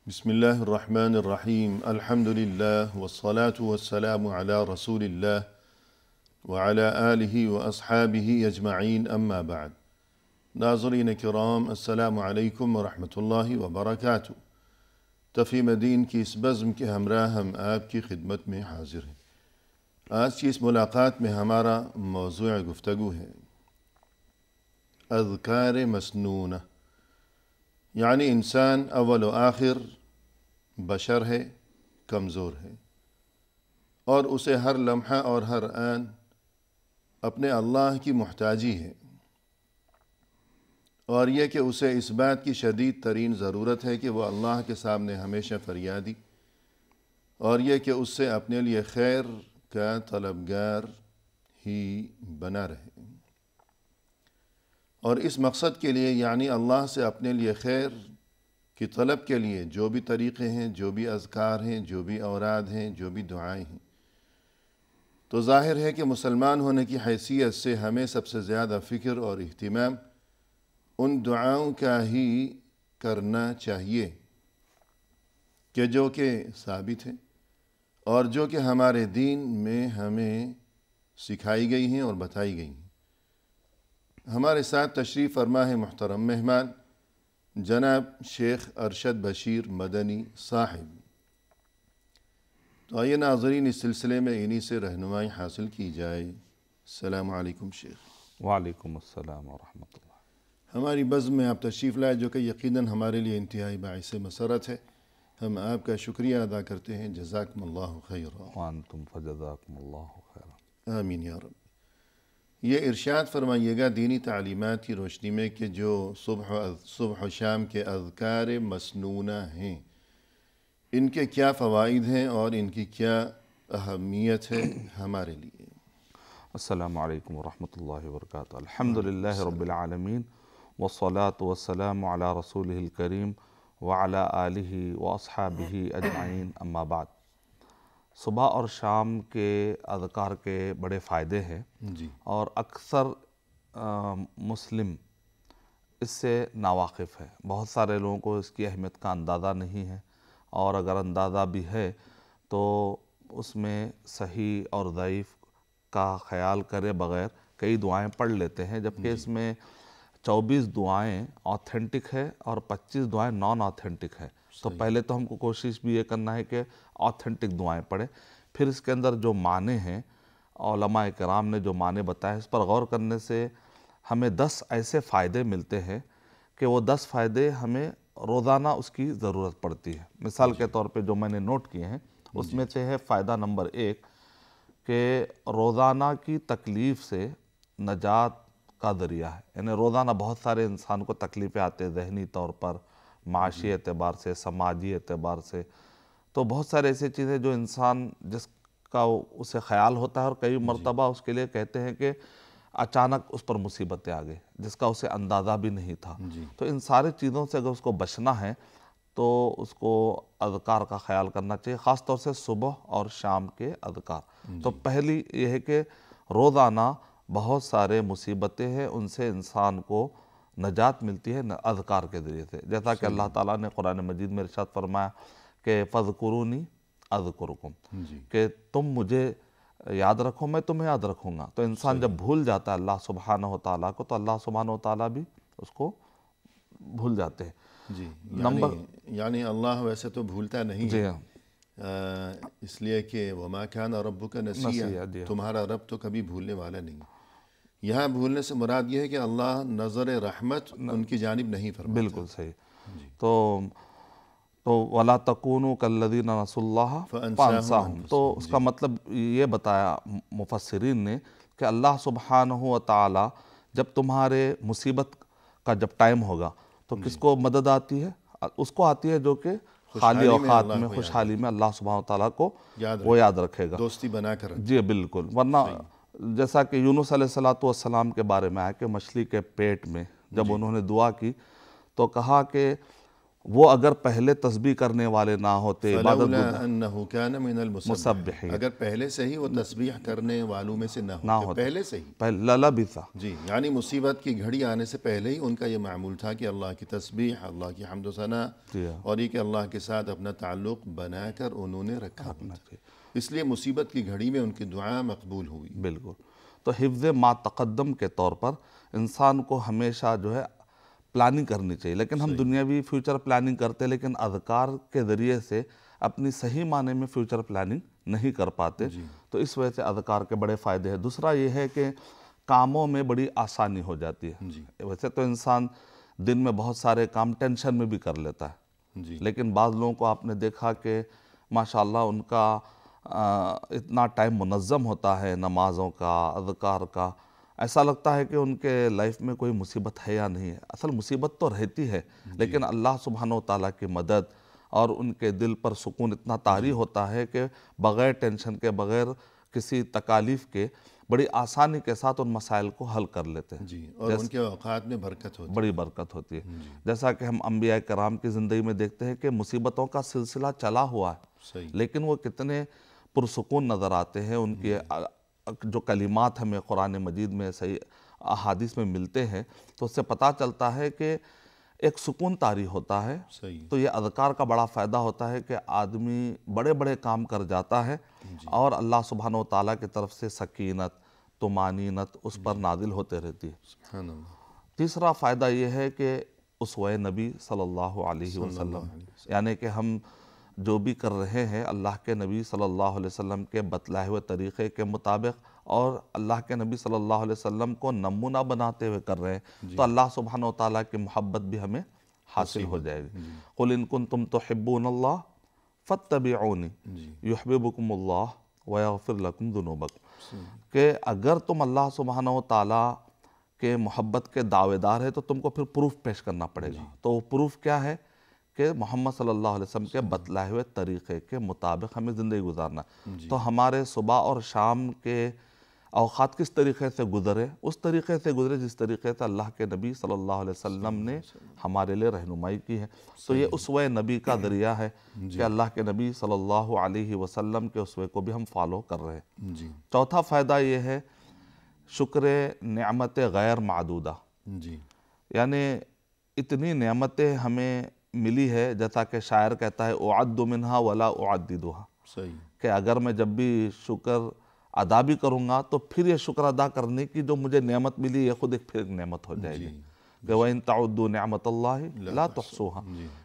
بسم الله الرحمن الرحيم الحمد لله والصلاة والسلام على رسول الله وعلى آله وأصحابه أجمعين أما بعد ناظرین کرام السلام علیکم ورحمۃ اللہ وبرکاتہ۔ تفہیم دین کی اس بزم کے ہمراہ ہم آپ کی خدمت میں حاضر ہیں۔ آج کی اس ملاقات میں ہمارا موضوع گفتگو ہے اذکار مسنونہ، یعنی انسان اول و آخر بشر ہے، کمزور ہے، اور اسے ہر لمحہ اور ہر آن اپنے اللہ کی محتاجی ہے، اور یہ کہ اسے اس بات کی شدید ترین ضرورت ہے کہ وہ اللہ کے سامنے ہمیشہ فریادی، اور یہ کہ اس سے اپنے لیے خیر کا طلبگار ہی بنا رہے، اور اس مقصد کے لیے یعنی اللہ سے اپنے لیے خیر کی طلب کے لیے جو بھی طریقے ہیں، جو بھی اذکار ہیں، جو بھی اوراد ہیں، جو بھی دعائیں ہیں، تو ظاہر ہے کہ مسلمان ہونے کی حیثیت سے ہمیں سب سے زیادہ فکر اور اہتمام ان دعاؤں کا ہی کرنا چاہیے کہ جو کہ ثابت ہیں اور جو کہ ہمارے دین میں ہمیں سکھائی گئی ہیں اور بتائی گئی ہیں۔ ہمارے ساتھ تشریف فرما ہے محترم مہمان جناب شیخ ارشد بشیر مدنی صاحب۔ تو آئیے ناظرین اس سلسلے میں انہی سے رہنمائی حاصل کی جائے۔ السلام علیکم شیخ۔ وعلیکم السلام ورحمۃ اللہ۔ ہماری بزم میں آپ تشریف لائے جو کہ یقیناً ہمارے لیے انتہائی باعث مسرت ہے۔ ہم آپ کا شکریہ ادا کرتے ہیں، جزاکم اللہ خیرا۔ وانتم فجزاکم اللہ خیرا۔ آمین یا رب۔ یہ ارشاد فرمائیے گا دینی تعلیمات کی روشنی میں کہ جو صبح و شام کے اذکار مسنونہ ہیں، ان کے کیا فوائد ہیں اور ان کی کیا اہمیت ہے ہمارے لیے؟ السلام علیکم ورحمۃ اللہ وبرکاتہ۔ الحمدللہ رب العالمین والصلاة والسلام علی رسولہ الکریم وعلی آلہ واصحابہ اجمعین، اما بعد۔ صبح اور شام کے اذکار کے بڑے فائدے ہیں جی، اور اکثر مسلم اس سے ناواقف ہے۔ بہت سارے لوگوں کو اس کی اہمیت کا اندازہ نہیں ہے، اور اگر اندازہ بھی ہے تو اس میں صحیح اور ضعیف کا خیال کرے بغیر کئی دعائیں پڑھ لیتے ہیں، جبکہ اس میں 24 دعائیں آتھینٹک ہے اور 25 دعائیں نان آتھینٹک ہے۔ تو پہلے تو ہم کو کوشش بھی یہ کرنا ہے کہ آتھینٹک دعائیں پڑھیں، پھر اس کے اندر جو معنی ہیں علماء کرام نے جو معنی بتائے اس پر غور کرنے سے ہمیں 10 ایسے فائدے ملتے ہیں کہ وہ 10 فائدے ہمیں روزانہ اس کی ضرورت پڑتی ہے۔ مثال کے طور پہ جو میں نے نوٹ کیے ہیں اس میں سے ہے فائدہ نمبر 1 کہ روزانہ کی تکلیف سے نجات کا ذریعہ ہے۔ یعنی روزانہ بہت سارے انسان کو تکلیفیں آتے ہیں، ذہنی طور پر، معاشی اعتبار سے، سماجی اعتبار سے، تو بہت سارے ایسی چیزیں جو انسان جس کا اسے خیال ہوتا ہے، اور کئی مرتبہ اس کے لیے کہتے ہیں کہ اچانک اس پر مصیبتیں آ گئی جس کا اسے اندازہ بھی نہیں تھا۔ تو ان سارے چیزوں سے اگر اس کو بچنا ہے تو اس کو اذکار کا خیال کرنا چاہیے، خاص طور سے صبح اور شام کے اذکار۔ تو پہلی یہ ہے کہ روزانہ بہت سارے مصیبتیں ہیں، ان سے انسان کو نجات ملتی ہے اذکار کے ذریعے سے، جیسا کہ اللہ تعالیٰ نے قرآن مجید میں ارشاد فرمایا کہ فَاذْكُرُونِي أَذْكُرُكُمْ، کہ تم مجھے یاد رکھو میں تمہیں یاد رکھوں گا۔ تو انسان جب بھول جاتا ہے اللہ سبحانہ و تعالیٰ کو تو اللہ سبحانہ و تعالیٰ بھی اس کو بھول جاتے ہیں۔ جی، نمبر یعنی اللہ ویسے تو بھولتا نہیں جی ہے، ہاں، اس لیے کہ وَمَا كَانَ رَبُّكَ نَسِيًّا، جی ہاں۔ تمہارا رب تو کبھی بھولنے والا نہیں۔ یہاں بھولنے سے مراد یہ ہے کہ اللہ نظر رحمت ان کی جانب نہیں فرماتا۔ بالکل صحیح۔ تو وَلَا تَكُونُوا كَالَّذِينَ نَسُوا اللَّهَ فَأَنسَاهُمْ، تو اس کا مطلب یہ بتایا مفسرین نے کہ اللہ سبحانہ و تعالیٰ جب تمہارے مصیبت کا جب ٹائم ہوگا تو کس کو مدد آتی ہے؟ اس کو آتی ہے جو کہ خالی اوقات میں، خوشحالی میں اللہ سبحانہ و تعالیٰ کو وہ یاد رکھے گا، دوستی بنا کر۔ جی بالکل۔ ورنہ جیسا کہ یونس علیہ السلام کے بارے میں آیا کہ مچھلی کے پیٹ میں جب انہوں نے دعا کی تو کہا کہ وہ اگر پہلے تسبیح کرنے والے نہ ہوتے، عبادت فلولا انہ کان من المسبحین، مسبحین، اگر پہلے سے ہی وہ تسبیح کرنے والوں میں سے نہ ہوتے، پہلے سے ہی للبث، جی، یعنی مصیبت کی گھڑی آنے سے پہلے ہی ان کا یہ معمول تھا کہ اللہ کی تسبیح، اللہ کی حمد و ثنا، اور یہ کہ اللہ کے ساتھ اپنا تعلق بنا کر انہوں نے رکھا ہوا تھا، اس لیے مصیبت کی گھڑی میں ان کی دعا مقبول ہوئی۔ بالکل۔ تو حفظ ما تقدم کے طور پر انسان کو ہمیشہ جو ہے پلاننگ کرنی چاہیے، لیکن ہم دنیاوی فیوچر پلاننگ کرتے ہیں، لیکن اذکار کے ذریعے سے اپنی صحیح معنی میں فیوچر پلاننگ نہیں کر پاتے، تو اس وجہ سے اذکار کے بڑے فائدے ہیں۔ دوسرا یہ ہے کہ کاموں میں بڑی آسانی ہو جاتی ہے۔ ویسے تو انسان دن میں بہت سارے کام ٹینشن میں بھی کر لیتا ہے، لیکن بعض لوگوں کو آپ نے دیکھا کہ ماشاءاللہ ان کا اتنا ٹائم منظم ہوتا ہے نمازوں کا، اذکار کا، ایسا لگتا ہے کہ ان کے لائف میں کوئی مصیبت ہے یا نہیں ہے۔ اصل مصیبت تو رہتی ہے، لیکن اللہ سبحانہ و تعالیٰ کی مدد اور ان کے دل پر سکون اتنا طاری ہوتا ہے کہ بغیر ٹینشن کے، بغیر کسی تکالیف کے، بڑی آسانی کے ساتھ ان مسائل کو حل کر لیتے ہیں، اور ان کے اوقات میں برکت ہوتی ہے، بڑی برکت ہوتی ہے۔ جیسا کہ ہم انبیاء کرام کی زندگی میں دیکھتے ہیں کہ مصیبتوں کا سلسلہ چلا ہوا ہے، لیکن وہ کتنے پرسکون نظر آتے ہیں۔ ان کی جو کلمات ہمیں قرآن مجید میں صحیح احادیث میں ملتے ہیں، تو اس سے پتہ چلتا ہے کہ ایک سکون طاری ہوتا ہے۔ تو یہ اذکار کا بڑا فائدہ ہوتا ہے کہ آدمی بڑے بڑے کام کر جاتا ہے اور اللہ سبحانہ و تعالیٰ کی طرف سے سکینت، طمانینت اس پر نازل ہوتے رہتی ہے۔ سبحان اللہ۔ تیسرا فائدہ یہ ہے کہ اسوہ نبی صلی اللہ علیہ وسلم، یعنی کہ ہم جو بھی کر رہے ہیں اللہ کے نبی صلی اللہ علیہ وسلم کے بتلائے ہوئے طریقے کے مطابق اور اللہ کے نبی صلی اللہ علیہ وسلم کو نمونہ بناتے ہوئے کر رہے ہیں، تو اللہ سبحانہ و تعالیٰ کی محبت بھی ہمیں حاصل ہو جائے گی۔ قُلْ إِن كُنتُمْ تُحِبُّونَ اللَّهَ فَاتَّبِعُونِي يُحْبِبُكُمُ اللَّهُ وَيَغْفِرْ لَكُمْ ذُنُوبَكُمْ، کہ اگر تم اللہ سبحانہ و تعالیٰ کے محبت کے دعوے دار ہے تو تم کو پھر پروف پیش کرنا پڑے گا۔ تو وہ پروف کیا ہے کہ محمد صلی اللہ علیہ وسلم کے بتلائے ہوئے طریقے کے مطابق ہمیں زندگی گزارنا۔ تو ہمارے صبح اور شام کے اوقات کس طریقے سے گزرے؟ اس طریقے سے گزرے جس طریقے سے اللہ کے نبی صلی اللہ علیہ وسلم نے ہمارے لیے رہنمائی کی ہے۔ تو یہ اسوہ نبی کا ذریعہ ہے کہ اللہ کے نبی صلی اللہ علیہ وسلم کے اسوے کو بھی ہم فالو کر رہے ہیں۔ چوتھا فائدہ یہ ہے شکر نعمت غیر معدودہ، یعنی اتنی نعمتیں ہمیں ملی ہے، جیسا کہ شاعر کہتا ہے اعد منہا ولا اعددھا، کہ اگر میں جب بھی شکر ادا بھی کروں گا تو پھر یہ شکر ادا کرنے کی جو مجھے نعمت ملی یہ خود ایک پھر ایک نعمت ہو جائے گی، کہ وَإِن تَعُدُّوا نِعْمَةَ اللَّهِ لَا تُحْصُوهَا،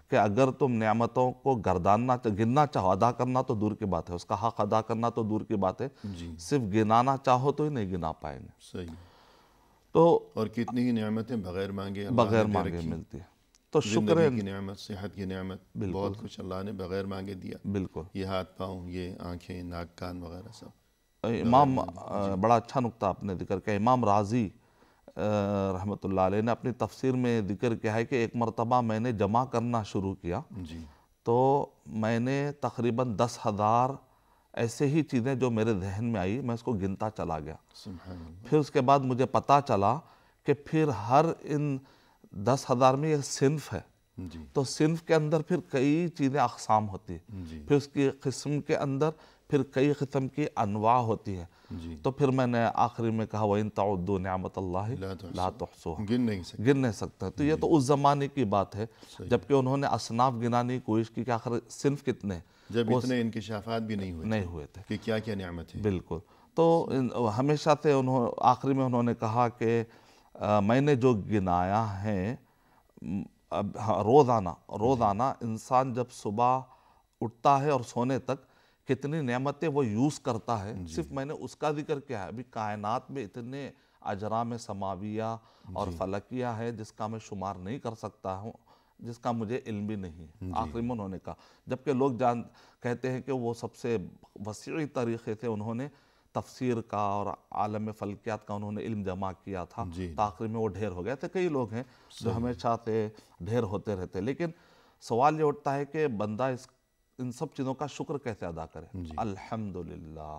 کہ اگر تم نعمتوں کو گننا چاہو، ادا کرنا تو دور کی بات ہے، اس کا حق ادا کرنا تو دور کی بات ہے، صرف گنانا چاہو تو ہی نہیں گنا پائیں گے۔ تو اور کتنی ہی نعمتیں بغیر مانگے ملتی ہیں۔ تو شکر کی نعمت، صحت کی نعمت، بہت کچھ اللہ نے بغیر مانگے دیا۔ بالکل، یہ ہاتھ پاؤں، یہ آنکھیں، ناک، کان وغیرہ سب۔ امام بڑا اچھا نقطہ آپ نے ذکر کیا، امام رازی رحمۃ اللہ علیہ نے اپنی تفسیر میں ذکر کیا ہے کہ ایک مرتبہ میں نے جمع کرنا شروع کیا تو میں نے تقریباً 10,000 ایسے ہی چیزیں جو میرے ذہن میں آئی میں اس کو گنتا چلا گیا۔ پھر اس کے بعد مجھے پتہ چلا کہ پھر ہر ان 10,000 میں ایک صنف ہے، تو صنف کے اندر پھر کئی چیزیں اقسام ہوتی ہیں، پھر اس کی قسم کے اندر پھر کئی قسم کی انواع ہوتی ہیں۔ تو پھر میں نے آخری میں کہا وَإِن تَعُدُّوا نِعْمَةَ اللَّهِ لَا تُحْصُوهَا، گن نہیں سکتے۔ تو یہ تو اس زمانے کی بات ہے جبکہ انہوں نے اصناف گنانے کی کوشش کی کہ آخر صنف کتنے ہیں، جب اتنے انکشافات بھی نہیں ہوئے تھے کہ کیا کیا نعمت ہے۔ بالکل، تو ہمیشہ سے آخری میں انہوں نے کہا کہ میں نے جو گنایا ہے روزانہ انسان جب صبح اٹھتا ہے اور سونے تک کتنی نعمتیں وہ یوز کرتا ہے، صرف میں نے اس کا ذکر کیا ہے۔ ابھی کائنات میں اتنے اجرام سماویہ اور فلکیہ ہے جس کا میں شمار نہیں کر سکتا ہوں، جس کا مجھے علم بھی نہیں ہے۔ آخری میں انہوں نے کہا، جبکہ لوگ کہتے ہیں کہ وہ سب سے وسیع طریقے سے انہوں نے تفسیر کا اور عالم فلکیات کا انہوں نے علم جمع کیا تھا، تو آخری میں وہ ڈھیر ہو گئے تھے۔ کئی لوگ ہیں جو ہمیشہ سے ڈھیر ہوتے رہتے، لیکن سوال یہ اٹھتا ہے کہ بندہ ان سب چیزوں کا شکر کیسے ادا کرے؟ الحمدللہ۔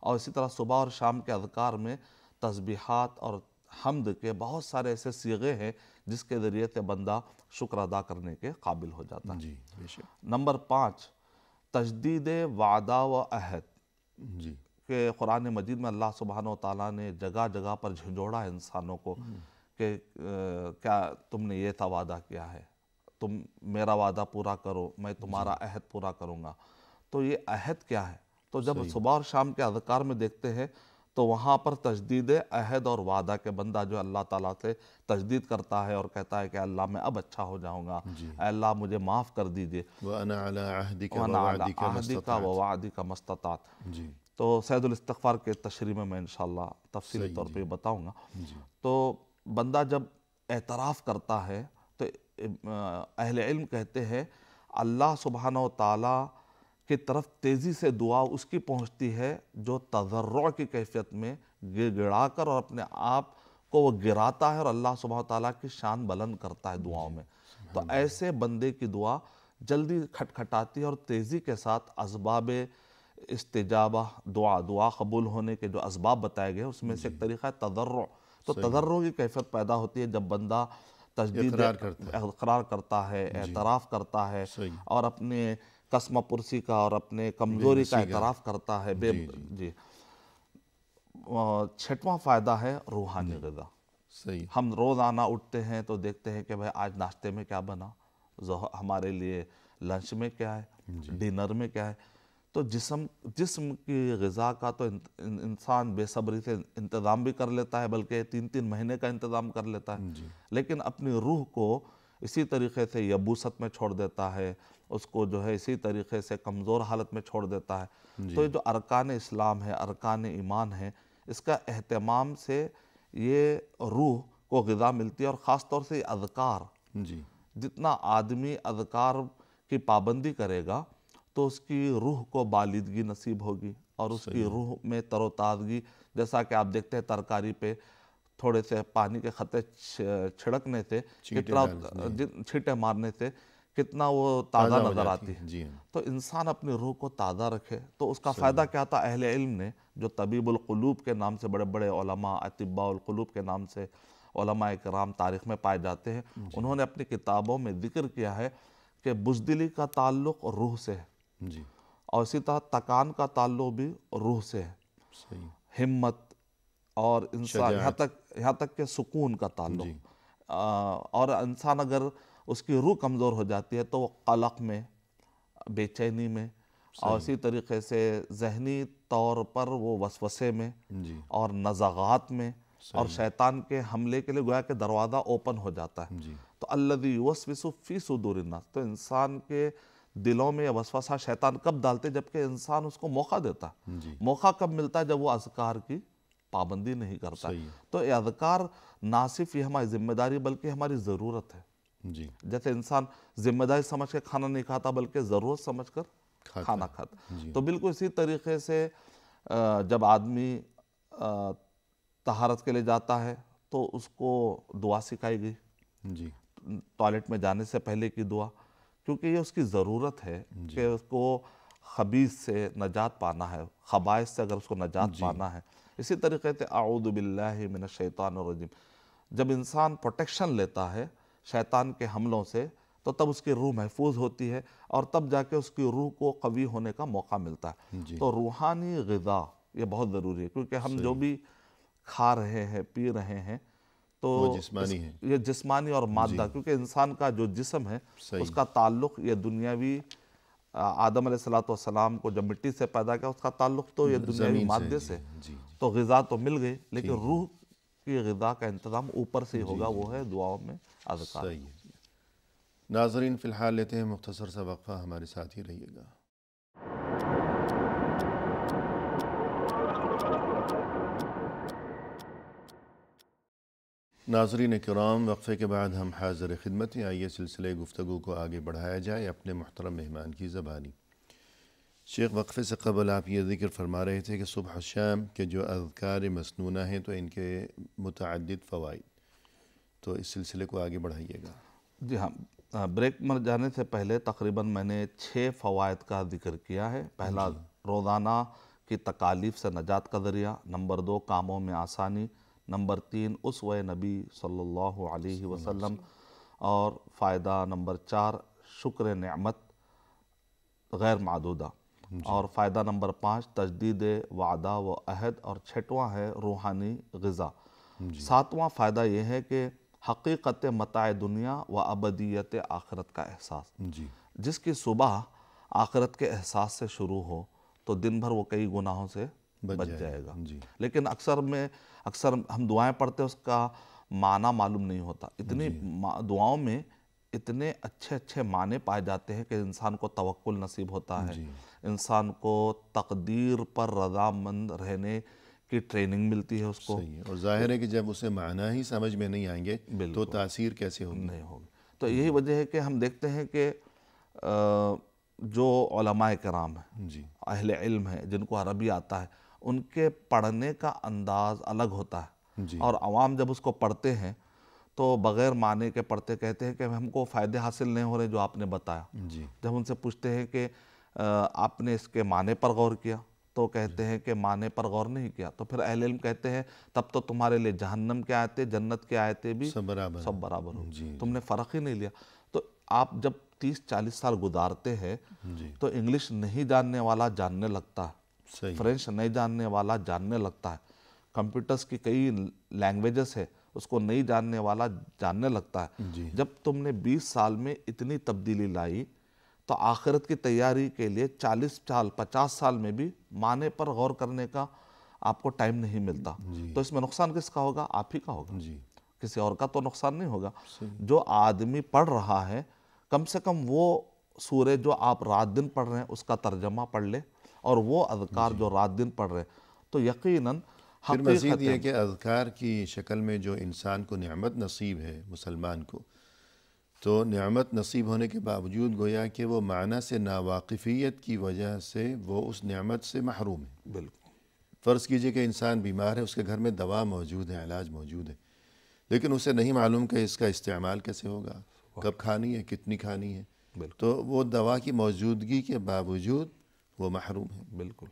اور اسی طرح صبح اور شام کے اذکار میں تسبیحات اور حمد کے بہت سارے ایسے صیغے ہیں جس کے ذریعے سے بندہ شکر ادا کرنے کے قابل ہو جاتا ہے۔ جی بے شک۔ نمبر 5، تجدید وعدہ و عہد، جی کہ قرآن مجید میں اللہ سبحانہ و تعالیٰ نے جگہ جگہ پر جھنجھوڑا ہے انسانوں کو کہ کیا تم نے یہ تھا وعدہ کیا ہے، تم میرا وعدہ پورا کرو، میں تمہارا عہد پورا کروں گا۔ تو یہ عہد کیا ہے؟ تو جب صبح اور شام کے اذکار میں دیکھتے ہیں تو وہاں پر تجدید عہد اور وعدہ کے بندہ جو اللہ تعالیٰ سے تجدید کرتا ہے اور کہتا ہے کہ اللہ میں اب اچھا ہو جاؤں گا، اے اللہ مجھے معاف کر دیجئے، وَأَنَا عَلَىٰ عَهْدِكَ وَأَنَا عَلَىٰ وَوَعْدِكَ مَا عَهْدِكَ اسْتَطَعْتُ۔ وَوَعْدِكَ مَا اسْتَطَعْتُ۔ جی تو سید الاستغفار کے تشریح میں انشاءاللہ تفصیلی طور پہ بتاؤں گا۔ تو بندہ جب اعتراف کرتا ہے تو اہل علم کہتے ہیں اللہ سبحانہ و تعالیٰ کی طرف تیزی سے دعا اس کی پہنچتی ہے جو تضرع کی کیفیت میں گڑ گڑا کر اور اپنے آپ کو وہ گراتا ہے اور اللہ سبحانہ و تعالیٰ کی شان بلند کرتا ہے دعاؤں میں۔ تو ایسے بندے کی دعا جلدی کھٹکھٹاتی ہے اور تیزی کے ساتھ اسباب استجابہ دعا قبول ہونے کے جو اسباب بتائے گئے اس میں سے ایک طریقہ ہے تضرع۔ تو تضرع کی کیفیت پیدا ہوتی ہے جب بندہ تجدید اقرار کرتا ہے، اعتراف کرتا ہے اور اپنے قسم پرسی کا اور اپنے کمزوری کا اعتراف کرتا ہے۔ جی 6واں فائدہ ہے روحانی غذا۔ صحیح۔ ہم روزانہ اٹھتے ہیں تو دیکھتے ہیں کہ بھائی آج ناشتے میں کیا بنا، ہمارے لیے لنچ میں کیا ہے، ڈنر میں کیا ہے۔ تو جسم کی غذا کا تو انسان بے صبری سے انتظام بھی کر لیتا ہے، بلکہ 3 مہینے کا انتظام کر لیتا ہے، لیکن اپنی روح کو اسی طریقے سے یبوست میں چھوڑ دیتا ہے، اس کو جو ہے اسی طریقے سے کمزور حالت میں چھوڑ دیتا ہے۔ تو یہ جو ارکان اسلام ہے، ارکان ایمان ہے، اس کا اہتمام سے یہ روح کو غذا ملتی ہے، اور خاص طور سے یہ اذکار، جتنا آدمی اذکار کی پابندی کرے گا تو اس کی روح کو بالیدگی نصیب ہوگی اور اس کی روح میں تر و تازگی، جیسا کہ آپ دیکھتے ہیں ترکاری پہ تھوڑے سے پانی کے قطرے چھڑکنے سے، چھینٹے مارنے سے کتنا وہ تازہ نظر آتی ہے۔ تو انسان اپنی روح کو تازہ رکھے تو اس کا فائدہ کیا تھا؟ اہل علم نے جو طبیب القلوب کے نام سے بڑے بڑے علماء، اطباء القلوب کے نام سے علماء کرام تاریخ میں پائے جاتے ہیں، انہوں نے اپنی کتابوں میں ذکر کیا ہے کہ بزدلی کا تعلق روح سے ہے، اور اسی طرح تکان کا تعلق بھی روح سے ہے، ہمت اور انسان یہاں تک کہ سکون کا تعلق، اور انسان اگر اس کی روح کمزور ہو جاتی ہے تو وہ قلق میں، بے چینی میں، اور اسی طریقے سے ذہنی طور پر وہ وسوسے میں اور نزغات میں اور شیطان کے حملے کے لیے گویا کہ دروازہ اوپن ہو جاتا ہے۔ تو الذی یوسوس فی صدور الناس، تو انسان کے دلوں میں یہ وسوسہ شیطان کب ڈالتے؟ جبکہ انسان اس کو موقع دیتا ہے۔ موقع کب ملتا ہے؟ جب وہ اذکار کی پابندی نہیں کرتا۔ تو یہ اذکار نہ صرف یہ ہماری ذمہ داری بلکہ ہماری ضرورت ہے۔ جیسے انسان ذمہ داری سمجھ کے کھانا نہیں کھاتا بلکہ ضرورت سمجھ کر کھانا کھاتا۔ تو بالکل اسی طریقے سے جب آدمی طہارت کے لیے جاتا ہے تو اس کو دعا سکھائی گئی، ٹوائلٹ میں جانے سے پہلے کی دعا، کیونکہ یہ اس کی ضرورت ہے کہ اس کو خبیث سے نجات پانا ہے، خبائث سے اگر اس کو نجات پانا ہے۔ اسی طریقے سے اعوذ باللہ من الشیطان الرجیم، جب انسان پروٹیکشن لیتا ہے شیطان کے حملوں سے تو تب اس کی روح محفوظ ہوتی ہے اور تب جا کے اس کی روح کو قوی ہونے کا موقع ملتا ہے۔ تو روحانی غذا یہ بہت ضروری ہے، کیونکہ ہم جو بھی کھا رہے ہیں، پی رہے ہیں، تو یہ جسمانی اور مادہ، کیونکہ انسان کا جو جسم ہے اس کا تعلق یہ دنیاوی، آدم علیہ السلام کو جب مٹی سے پیدا کیا اس کا تعلق تو یہ دنیاوی مادے سے، تو غذا تو مل گئی لیکن روح کی غذا کا انتظام اوپر سے ہی ہوگا، وہ ہے دعاؤں میں اذکار۔ ناظرین فی الحال لیتے ہیں مختصر سا وقفہ، ہمارے ساتھ ہی رہیے گا۔ ناظرین کرام، وقفے کے بعد ہم حاضر خدمت ہیں، آئیے سلسلے گفتگو کو آگے بڑھایا جائے اپنے محترم مہمان کی زبانی۔ شیخ، وقفے سے قبل آپ یہ ذکر فرما رہے تھے کہ صبح و شام کے جو اذکار مسنونہ ہیں تو ان کے متعدد فوائد، تو اس سلسلے کو آگے بڑھائیے گا۔ جی ہاں، بریک میں جانے سے پہلے تقریباً میں نے 6 فوائد کا ذکر کیا ہے۔ پہلا، روزانہ کی تکالیف سے نجات کا ذریعہ، نمبر 2 کاموں میں آسانی، نمبر 3 اسوہ نبی صلی اللہ علیہ وسلم، اور فائدہ نمبر 4 شکر نعمت غیر معدودہ، اور فائدہ نمبر 5 تجدید وعدہ و عہد، اور 6واں ہے روحانی غذا۔ 7واں فائدہ یہ ہے کہ حقیقت متاع دنیا و ابدیت آخرت کا احساس۔ جس کی صبح آخرت کے احساس سے شروع ہو تو دن بھر وہ کئی گناہوں سے بچ جائے گا۔ لیکن اکثر ہم دعائیں پڑھتے ہیں، اس کا معنی معلوم نہیں ہوتا۔ اتنی دعاؤں میں اتنے اچھے اچھے معنی پائے جاتے ہیں کہ انسان کو توکل نصیب ہوتا ہے، انسان کو تقدیر پر رضامند رہنے کی ٹریننگ ملتی ہے اس کو۔ اور ظاہر ہے کہ جب اسے معنی ہی سمجھ میں نہیں آئیں گے تو تاثیر کیسے ہوگی؟ نہیں ہوگی۔ تو یہی وجہ ہے کہ ہم دیکھتے ہیں کہ جو علماء کرام ہیں، اہل علم ہیں، جن کو عربی آتا ہے، ان کے پڑھنے کا انداز الگ ہوتا ہے، اور عوام جب اس کو پڑھتے ہیں تو بغیر معنی کے پڑھتے کہتے ہیں کہ ہم کو فائدے حاصل نہیں ہو رہے جو آپ نے بتایا۔ جب ان سے پوچھتے ہیں کہ آپ نے اس کے معنی پر غور کیا تو کہتے ہیں کہ معنی پر غور نہیں کیا، تو پھر اہل علم کہتے ہیں تب تو تمہارے لیے جہنم کے آیتیں جنت کے آیتیں بھی سب برابر ہو، تم نے فرق ہی نہیں لیا۔ تو آپ جب 30-40 سال گزارتے ہیں تو انگلش نہیں جاننے والا جاننے لگتا ہے، فرینچ نہیں جاننے والا جاننے لگتا ہے، کمپیوٹرز کی کئی لینگویجز ہے اس کو نہیں جاننے والا جاننے لگتا ہے۔ جب تم نے 20 سال میں اتنی تبدیلی لائی تو آخرت کی تیاری کے لیے 40 سال 50 سال میں بھی معنی پر غور کرنے کا آپ کو ٹائم نہیں ملتا۔ تو اس میں نقصان کس کا ہوگا؟ آپ ہی کا ہوگا، کسی اور کا تو نقصان نہیں ہوگا۔ جو آدمی پڑھ رہا ہے کم سے کم وہ سورہ جو آپ رات دن پڑھ رہے ہیں اس کا ترجمہ پڑھ لے، اور وہ اذکار جو رات دن پڑھ رہے ہیں، تو یقیناً پھر مزید یہ کہ اذکار کی شکل میں جو انسان کو نعمت نصیب ہے، مسلمان کو، تو نعمت نصیب ہونے کے باوجود گویا کہ وہ معنی سے ناواقفیت کی وجہ سے وہ اس نعمت سے محروم ہے۔ بالکل۔ فرض کیجئے کہ انسان بیمار ہے، اس کے گھر میں دوا موجود ہے، علاج موجود ہے، لیکن اسے نہیں معلوم کہ اس کا استعمال کیسے ہوگا، کب کھانی ہے، کتنی کھانی ہے، تو وہ دوا کی موجودگی کے باوجود وہ محروم ہے۔ بالکل۔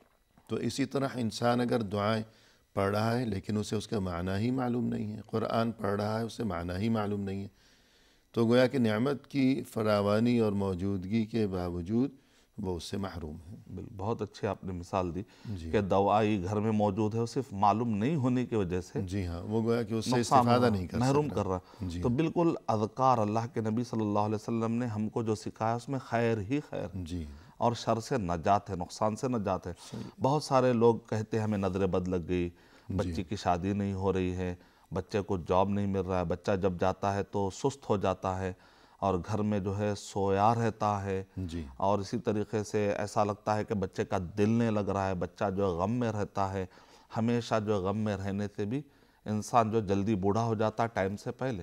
تو اسی طرح انسان اگر دعائیں پڑھ رہا ہے لیکن اسے اس کا معنی ہی معلوم نہیں ہے، قرآن پڑھ رہا ہے اسے معنی ہی معلوم نہیں ہے، تو گویا کہ نعمت کی فراوانی اور موجودگی کے باوجود وہ اس سے محروم ہے۔ بہت اچھی آپ نے مثال دی کہ دوائی گھر میں موجود ہے، صرف معلوم نہیں ہونے کی وجہ سے جی ہاں، وہ گویا کہ اس سے استفادہ نہیں کر محروم کر رہا۔ تو بالکل اذکار اللہ کے نبی صلی اللہ علیہ وسلم نے ہم کو جو سکھایا اس میں خیر ہی خیر، اور شر سے نجات ہے، نقصان سے نجات ہے۔ بہت سارے لوگ کہتے ہیں ہمیں نظر بد لگ گئی، بچی کی شادی نہیں ہو رہی ہے، بچے کو جاب نہیں مل رہا ہے، بچہ جب جاتا ہے تو سست ہو جاتا ہے اور گھر میں جو ہے سویا رہتا ہے، اور اسی طریقے سے ایسا لگتا ہے کہ بچے کا دل نہیں لگ رہا ہے، بچہ جو ہے غم میں رہتا ہے۔ ہمیشہ جو غم میں رہنے سے بھی انسان جو جلدی بوڑھا ہو جاتا ہے ٹائم سے پہلے،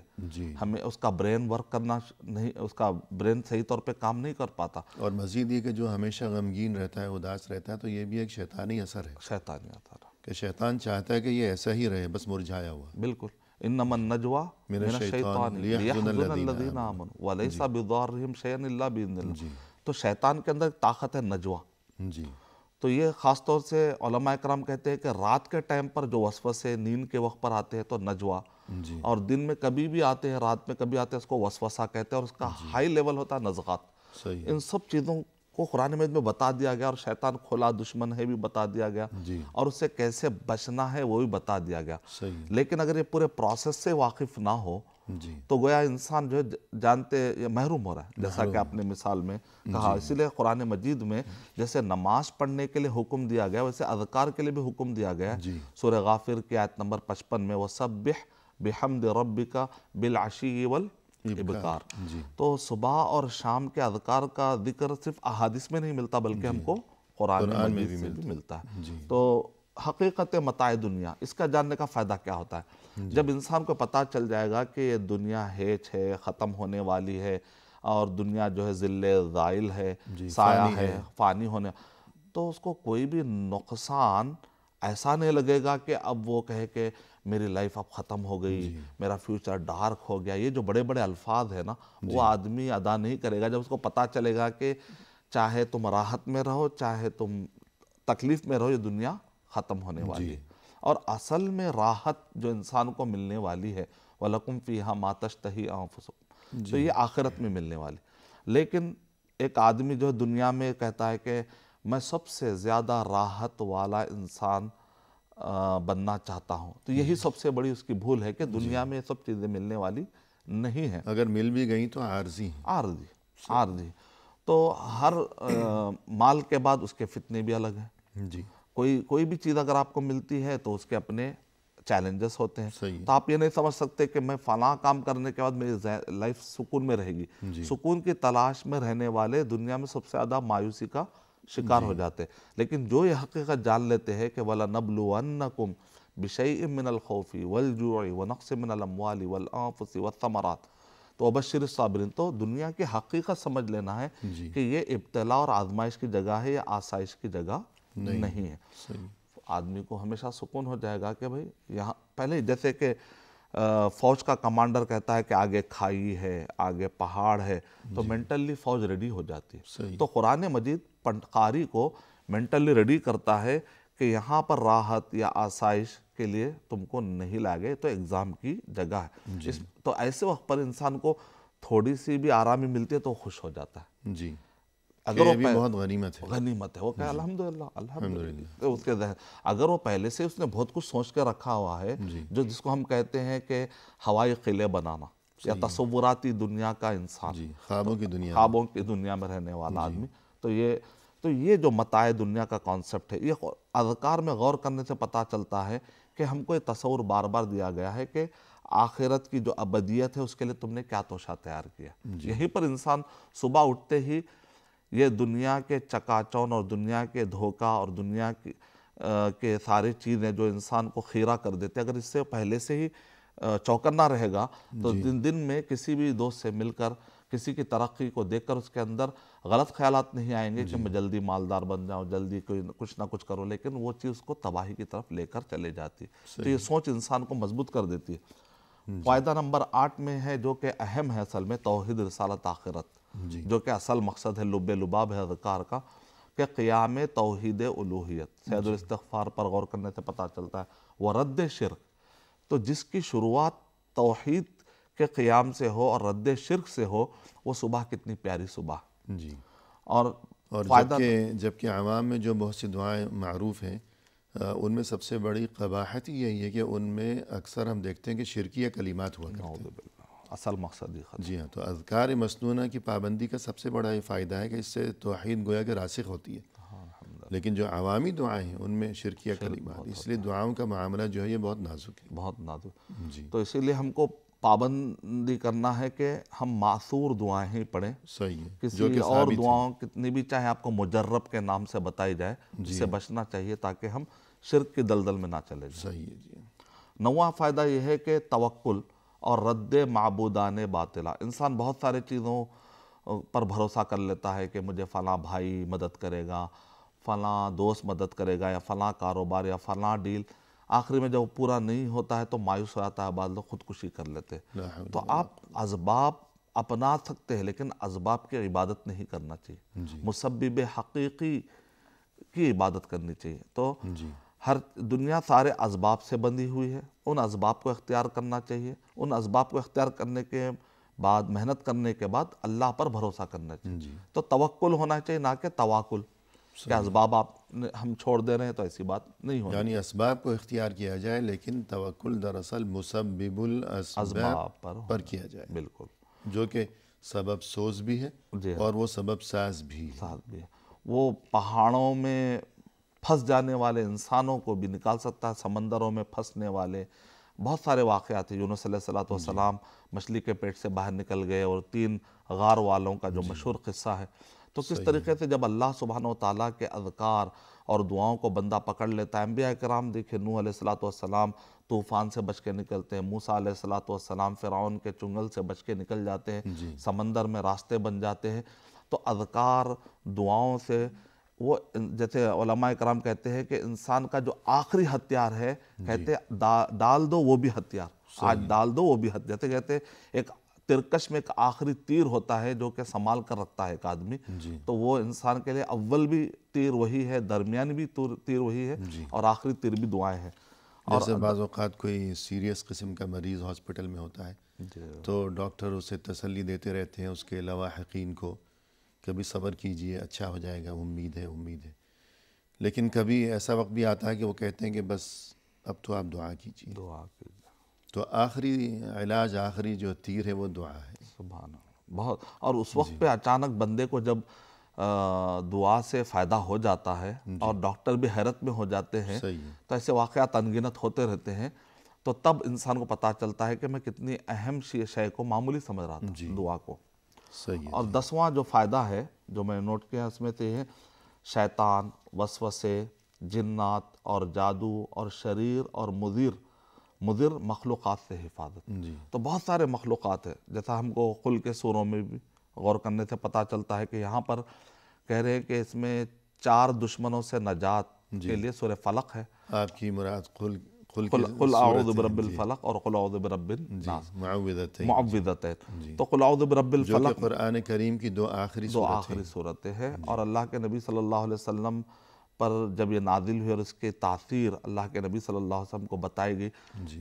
ہمیں اس کا برین ورک کرنا نہیں، اس کا برین صحیح طور پہ کام نہیں کر پاتا۔ اور مزید یہ کہ جو ہمیشہ غمگین رہتا ہے، اداس رہتا ہے، تو یہ بھی ایک شیطانی اثر ہے، شیطانی اثر کہ شیطان چاہتا ہے کہ یہ ایسا ہی رہے، بس مرجھایا ہوا۔ بالکل۔ انما النجوى من الشیطان لیحزن الذین آمنوا ولیس بضارہم شیئا الا باذن اللہ۔ تو شیطان کے اندر طاقت ہے نجوہ۔ تو یہ خاص طور سے علماء اکرام کہتے ہیں کہ رات کے ٹائم پر جو وسوسے نیند کے وقت پر آتے ہیں تو نجوہ، اور دن میں کبھی بھی آتے ہیں، رات میں کبھی آتے ہیں، اس کو وسوسہ کہتے ہیں، اور اس کا ہائی لیول ہوتا ہے نزغات۔ ان سب چیزوں کو قرآن مجید میں بتا دیا گیا، اور شیطان کھلا دشمن ہے بھی بتا دیا گیا، اور اس سے کیسے بچنا ہے وہ بھی بتا دیا گیا۔ لیکن اگر یہ پورے پروسیس سے واقف نہ ہو تو گویا انسان جو ہے جانتے محروم ہو رہا ہے، جیسا کہ آپ نے مثال میں کہا۔ اسی لیے قرآن مجید میں جیسے نماز پڑھنے کے لیے حکم دیا گیا، ویسے اذکار کے لیے بھی حکم دیا گیا۔ سورہ غافر کی آیت نمبر 55 میں وَسَبِّحْ بِحَمْدِ رَبِّكَ بِالْعَشِيِّ وَالْإِبْكَارِ۔ تو صبح اور شام کے اذکار کا ذکر صرف احادیث میں نہیں ملتا بلکہ ہم کو قرآن مجید سے بھی ملتا ہے۔ تو حقیقت متاع دنیا، اس کا جاننے کا فائدہ کیا ہوتا ہے؟ جب انسان کو پتہ چل جائے گا کہ یہ دنیا ہیچ ہے، ختم ہونے والی ہے، اور دنیا جو ہے ذل زائل ہے، سایہ ہے، فانی ہونے، تو اس کو کوئی بھی نقصان ایسا نہیں لگے گا کہ اب وہ کہے کہ میری لائف اب ختم ہو گئی، میرا فیوچر ڈارک ہو گیا۔ یہ جو بڑے بڑے الفاظ ہیں نا، وہ آدمی ادا نہیں کرے گا جب اس کو پتہ چلے گا کہ چاہے تم راحت میں رہو، چاہے تم تکلیف میں رہو، یہ دنیا ختم ہونے والی ہے۔ اور اصل میں راحت جو انسان کو ملنے والی ہے وَلَكُمْ فِيهَا مَا تَشْتَهِي أَنفُسُكُمْ، تو یہ آخرت میں ملنے والی. لیکن ایک آدمی جو دنیا میں کہتا ہے کہ میں سب سے زیادہ راحت والا انسان بننا چاہتا ہوں، تو یہی سب سے بڑی اس کی بھول ہے کہ دنیا میں یہ سب چیزیں ملنے والی نہیں ہیں. اگر مل بھی گئیں تو عارضی ہیں. عارضی. تو ہر مال کے بعد اس کے فتنے بھی الگ ہیں. جی کوئی بھی چیز اگر آپ کو ملتی ہے تو اس کے اپنے چیلنجز ہوتے ہیں. صحیح. تو آپ یہ نہیں سمجھ سکتے کہ میں فلاں کام کرنے کے بعد میری لائف سکون میں رہے گی. سکون کی تلاش میں رہنے والے دنیا میں سب سے زیادہ مایوسی کا شکار ہو جاتے ہیں. لیکن جو یہ حقیقت جان لیتے ہیں کہ وَلَنَبْلُوَنَّكُمْ بِشَيْءٍ مِّنَ الْخَوْفِ وَالْجُوعِ وَنَقْصٍ مِّنَ الْأَمْوَالِ وَالْأَنفُسِ وَالثَّمَرَاتِ تو وَبَشِّرِ الصَّابِرِينَ. تو دنیا کی حقیقت سمجھ لینا ہے کہ یہ ابتلا اور آزمائش کی جگہ ہے، یا آسائش کی جگہ نہیں ہے. آدمی کو ہمیشہ سکون ہو جائے گا کہ بھئی یہاں پہلے جیسے کہ فوج کا کمانڈر کہتا ہے کہ آگے کھائی ہے، آگے پہاڑ ہے، تو مینٹلی فوج ریڈی ہو جاتی ہے. تو قرآن مجید قاری کو مینٹلی ریڈی کرتا ہے کہ یہاں پر راحت یا آسائش کے لیے تم کو نہیں لائے، تو ایگزام کی جگہ ہے. تو ایسے وقت پر انسان کو تھوڑی سی بھی آرامی ملتی ہے تو خوش ہو جاتا ہے. جی اگر وہ بھی بہت غنیمت ہے وہ کہا الحمدللہ. اس کے ذہن اگر وہ پہلے سے اس نے بہت کچھ سوچ کے رکھا ہوا ہے، جس کو ہم کہتے ہیں کہ ہوائی قلعے بنانا یا تصوراتی دنیا کا انسان، خوابوں کی دنیا میں رہنے والا آدمی، تو یہ جو متاع دنیا کا کانسیپٹ ہے، یہ اذکار میں غور کرنے سے پتہ چلتا ہے کہ ہم کو یہ تصور بار بار دیا گیا ہے کہ آخرت کی جو ابدیت ہے اس کے لیے تم نے کیا توشہ تیار کیا. یہیں پر انسان صبح اٹھتے ہی یہ دنیا کے چکا چون اور دنیا کے دھوکہ اور دنیا کے ساری چیزیں جو انسان کو خیرہ کر دیتے، اگر اس سے پہلے سے ہی چوکنا رہے گا تو دن میں کسی بھی دوست سے مل کر کسی کی ترقی کو دیکھ کر اس کے اندر غلط خیالات نہیں آئیں گے کہ میں جلدی مالدار بن جاؤں، جلدی کچھ نہ کچھ کروں، لیکن وہ چیز اس کو تباہی کی طرف لے کر چلے جاتی. تو یہ سوچ انسان کو مضبوط کر دیتی ہے. فائدہ نمبر 8 میں ہے جو کہ اہم ہے اصل میں، توحید رسالت آخرت، جو کہ اصل مقصد ہے، لب لباب ہے اذکار کا، کہ قیام توحید الوہیت. سید الاستغفار پر غور کرنے سے پتہ چلتا ہے وہ رد شرک. تو جس کی شروعات توحید کے قیام سے ہو اور رد شرک سے ہو، وہ صبح کتنی پیاری صبح. اور جبکہ عوام میں جو بہت سی دعائیں معروف ہیں، ان میں سب سے بڑی قباحت یہی ہے کہ ان میں اکثر ہم دیکھتے ہیں کہ شرکیہ کلمات ہوا کرتے ہیں. اصل مقصد ہی جی ہاں. تو اذکار مسنونہ کی پابندی کا سب سے بڑا یہ فائدہ ہے کہ اس سے توحید گویا کہ راسخ ہوتی ہے. لیکن جو عوامی دعائیں ہیں ان میں شرکیہ کلمات، اس لیے دعاؤں کا معاملہ جو ہے یہ بہت نازک ہے. بہت نازک. تو اسی لیے ہم کو پابندی کرنا ہے کہ ہم معصور دعائیں ہی پڑھیں. صحیح ہے. کسی اور دعاؤں کتنی بھی چاہے آپ کو مجرب کے نام سے بتائی جائے، اس سے بچنا چاہیے تاکہ ہم شرک کی دلدل میں نہ چلے جائیں. صحیح ہے. جی 9واں فائدہ یہ ہے کہ توکل اور رد معبودان باطلہ. انسان بہت سارے چیزوں پر بھروسہ کر لیتا ہے کہ مجھے فلاں بھائی مدد کرے گا، فلاں دوست مدد کرے گا، یا فلاں کاروبار یا فلاں ڈیل. آخری میں جب پورا نہیں ہوتا ہے تو مایوس ہو جاتا ہے، بعض لوگ خودکشی کر لیتے. تو آپ اسباب اپنا سکتے ہیں لیکن اسباب کی عبادت نہیں کرنا چاہیے. مسبب حقیقی کی عبادت کرنی چاہیے. تو ہر دنیا سارے اسباب سے بندھی ہوئی ہے، ان اسباب کو اختیار کرنا چاہیے. ان اسباب کو اختیار کرنے کے بعد، محنت کرنے کے بعد اللہ پر بھروسہ کرنا چاہیے. تو توکل ہونا چاہیے، نہ کہ تواکل کہ اسباب ہم چھوڑ دے رہے ہیں تو ایسی بات نہیں ہونی. یعنی اسباب کو اختیار کیا جائے لیکن توکل دراصل مسبب الاسباب پر کیا جائے. بالکل. جو کہ سبب سوز بھی ہے اور وہ سبب ساز بھی ہے. وہ پہاڑوں میں پھنس جانے والے انسانوں کو بھی نکال سکتا ہے، سمندروں میں پھنسنے والے بہت سارے واقعات ہیں. یونس علیہ السلام مچھلی کے پیٹ سے باہر نکل گئے، اور 3 غار والوں کا جو مشہور قصہ ہے. تو کس طریقے سے جب اللہ سبحانہ وتعالیٰ کے اذکار اور دعاؤں کو بندہ پکڑ لیتا ہے. انبیاء کرام دیکھیں، نوح علیہ السلام طوفان سے بچ کے نکلتے ہیں، موسیٰ علیہ السلام فرعون کے چنگل سے بچ کے نکل جاتے ہیں، سمندر میں راستے بن جاتے ہیں. تو اذکار دعاؤں سے وہ، جیسے علماء کرام کہتے ہیں کہ انسان کا جو آخری ہتھیار ہے، کہتے ہیں ڈال دو وہ بھی ہتھیار، آج ڈال دو وہ بھی ہتھیار. جیسے کہتے ہیں ایک ترکش میں ایک آخری تیر ہوتا ہے جو کہ سنبھال کر رکھتا ہے ایک آدمی. تو وہ انسان کے لیے اول بھی تیر وہی ہے، درمیانی بھی تیر وہی ہے، اور آخری تیر بھی دعائیں ہیں. جیسے بعض اوقات کوئی سیریس قسم کا مریض ہاسپٹل میں ہوتا ہے جی تو ڈاکٹر اسے تسلی دیتے رہتے ہیں، اس کے لواحقین کو، کبھی صبر کیجئے اچھا ہو جائے گا، امید ہے امید ہے، لیکن کبھی ایسا وقت بھی آتا ہے کہ وہ کہتے ہیں کہ بس اب تو آپ دعا کیجئے. دعا کیجیے. تو آخری علاج، آخری جو تیر ہے وہ دعا ہے. سبحان اللہ. بہت. اور اس وقت پہ اچانک بندے کو جب دعا سے فائدہ ہو جاتا ہے اور ڈاکٹر بھی حیرت میں ہو جاتے ہیں، صحیح ہے. تو ایسے واقعات انگنت ہوتے رہتے ہیں، تو تب انسان کو پتہ چلتا ہے کہ میں کتنی اہم شے کو معمولی سمجھ رہا تھا دعا کو. صحیح ہے. اور 10واں جو فائدہ ہے جو میں نے نوٹ کیا اس میں سے یہ ہے شیطان، وسوسے، جنات اور جادو اور شریر اور مضر مخلوقات سے حفاظت. جی تو بہت سارے مخلوقات ہیں، جیسا ہم کو خل کے سوروں میں بھی غور کرنے سے پتہ چلتا ہے کہ یہاں پر کہہ رہے ہیں کہ اس میں 4 دشمنوں سے نجات کے لیے سورہ فلق ہے. آپ کی مراد قل قل اعوذ برب الفلق اور قل اعوذ برب الناس، معوذتین. تو قل اعوذ برب جو کہ الفلق قرآن کریم کی 2 آخری صورتیں ہیں، اور اللہ کے نبی صلی اللہ علیہ وسلم پر جب یہ نازل ہوئی اور اس کی تاثیر اللہ کے نبی صلی اللہ علیہ وسلم کو بتائی گئی،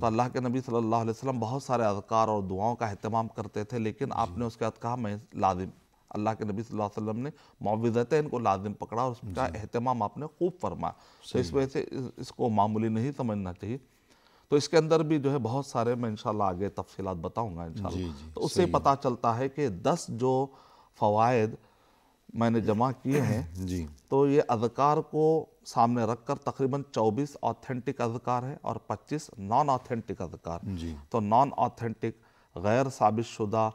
تو اللہ کے نبی صلی اللہ علیہ وسلم بہت سارے اذکار اور دعاؤں کا اہتمام کرتے تھے، لیکن آپ نے اس کے بعد کہا میں لازم، اللہ کے نبی صلی اللہ علیہ وسلم نے معوذتین کو لازم پکڑا اور اس کا اہتمام آپ نے خوب فرمایا. تو اس وجہ سے اس کو معمولی نہیں سمجھنا چاہیے. تو اس کے اندر بھی جو ہے بہت سارے، میں انشاءاللہ آگے تفصیلات بتاؤں گا انشاءاللہ. تو اس سے پتہ چلتا ہے کہ 10 جو فوائد میں نے جمع کیے ہیں، تو یہ اذکار کو سامنے رکھ کر تقریباً 24 آتھینٹک اذکار ہے اور 25 نان آتھینٹک اذکار. تو نان آتھینٹک غیر ثابت شدہ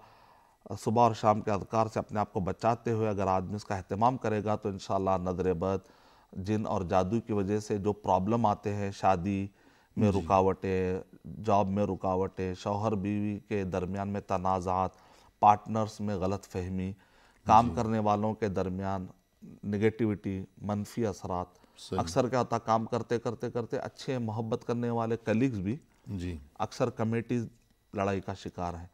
صبح اور شام کے اذکار سے اپنے آپ کو بچاتے ہوئے اگر آدمی اس کا اہتمام کرے گا تو انشاءاللہ نظر بد، جن اور جادو کی وجہ سے جو پرابلم آتے ہیں، شادی میں رکاوٹیں، جاب میں رکاوٹیں، شوہر بیوی کے درمیان میں تنازعات، پارٹنرز میں غلط فہمی، کام کرنے والوں کے درمیان نگیٹیوٹی، منفی اثرات. اکثر کیا ہوتا کام کرتے کرتے کرتے اچھے محبت کرنے والے کلیگز بھی اکثر کمیٹیز لڑائی کا شکار ہیں،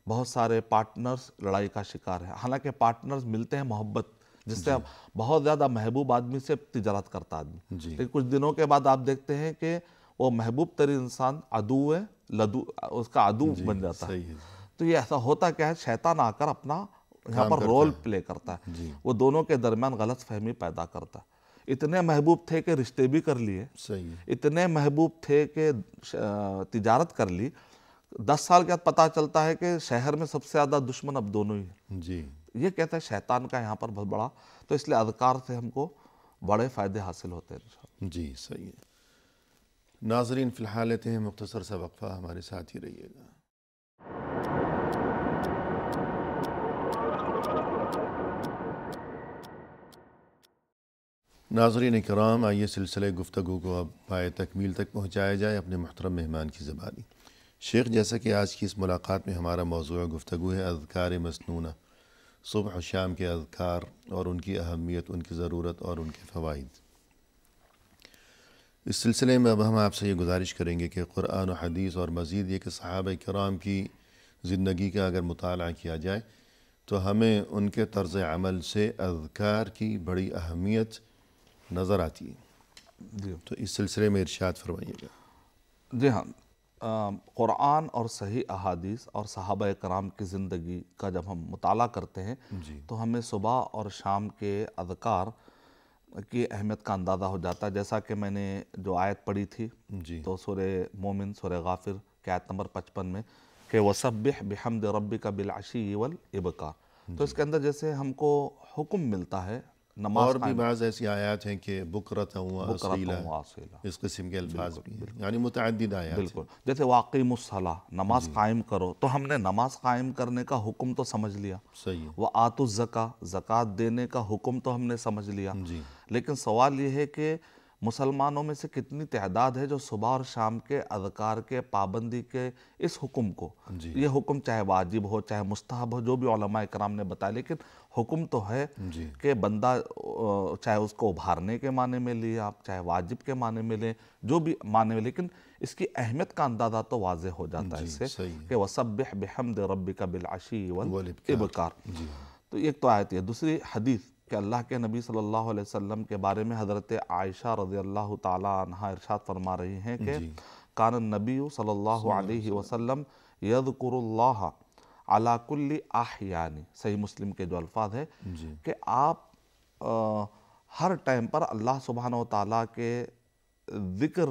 بہت سارے پارٹنرز لڑائی کا شکار ہیں. حالانکہ پارٹنرز ملتے ہیں محبت، جس سے بہت زیادہ محبوب آدمی سے تجارت کرتا آدمی، لیکن کچھ دنوں کے بعد آپ دیکھتے ہیں کہ وہ محبوب ترین انسان عدو ہے، اس کا عدو بن جاتا ہے. تو یہ ایسا ہوتا کیا ہے، شیطان آ کر اپنا یہاں پر رول پلے کرتا ہے، وہ دونوں کے درمیان غلط فہمی پیدا کرتا ہے. اتنے محبوب تھے کہ رشتے بھی کر لیے، اتنے محبوب تھے کہ تجارت کر لی. 10 سال کے بعد پتہ چلتا ہے کہ شہر میں سب سے زیادہ دشمن اب دونوں ہی ہیں. یہ کہتا ہے شیطان کا یہاں پر بہت بڑا. تو اس لیے اذکار سے ہم کو بڑے فائدے حاصل ہوتے ہیں. جی صحیح ہے. ناظرین فی الحال لیتے ہیں مختصر سا وقفہ، ہمارے ساتھ ہی رہیے گا. ناظرین اکرام، آئیے سلسلہ گفتگو کو اب پائے تکمیل تک پہنچایا جائے اپنے محترم مہمان کی زبانی. شیخ، جیسا کہ آج کی اس ملاقات میں ہمارا موضوع گفتگو ہے اذکار مسنونہ، صبح و شام کے اذکار اور ان کی اہمیت، ان کی ضرورت اور ان کے فوائد. اس سلسلے میں اب ہم آپ سے یہ گزارش کریں گے کہ قرآن و حدیث اور مزید یہ کہ صحابہ کرام کی زندگی کا اگر مطالعہ کیا جائے تو ہمیں ان کے طرز عمل سے اذکار کی بڑی اہمیت نظر آتی ہے. تو اس سلسلے میں ارشاد فرمائیے گا. جی ہاں، قرآن اور صحیح احادیث اور صحابہ کرام کی زندگی کا جب ہم مطالعہ کرتے ہیں تو ہمیں صبح اور شام کے اذکار کی اہمیت کا اندازہ ہو جاتا ہے. جیسا کہ میں نے جو آیت پڑھی تھی تو سورہ مومن سورہ غافر کی آیت نمبر 55 میں کہ وَسَبِّحْ بِحَمْدِ رَبِّكَ بِالْعَشِيِّ وَالْإِبْكَارِ، تو اس کے اندر جیسے ہم کو حکم ملتا ہے نماز اور بھی بعض ایسی آیات ہیں کہ بکرۃ و اصیلا، اس قسم کے الفاظ بھی ہیں، یعنی متعدد آیات. بالکل. جیسے واقیم الصلاۃ، نماز قائم کرو، تو ہم نے نماز قائم کرنے کا حکم تو سمجھ لیا. صحیح. وآتوا الزکاۃ، زکوٰۃ دینے کا حکم تو ہم نے سمجھ لیا. لیکن سوال یہ ہے کہ مسلمانوں میں سے کتنی تعداد ہے جو صبح اور شام کے اذکار کے پابندی کے اس حکم کو، یہ حکم چاہے واجب ہو چاہے مستحب ہو، جو بھی علماء کرام نے بتایا، لیکن حکم تو ہے کہ بندہ چاہے اس کو ابھارنے کے معنی میں لے آپ، چاہے واجب کے معنی میں لیں، جو بھی معنی میں، لیکن اس کی اہمیت کا اندازہ تو واضح ہو جاتا ہے اس سے کہ وَسَبِّحْ بِحَمْدِ رَبِّكَ بِالْعَشِيِّ وَالْإِبْكَارِ. تو ایک تو آیت ہے. دوسری حدیث کہ اللہ کے نبی صلی اللہ علیہ وسلم کے بارے میں حضرت عائشہ رضی اللہ تعالی عنہا ارشاد فرما رہی ہیں کہ کان النبی صلی اللہ علیہ وسلم یذکر اللہ علی کل احیان، صحیح مسلم کے جو الفاظ ہے کہ آپ ہر ٹائم پر اللہ سبحانہ و تعالیٰ کے ذکر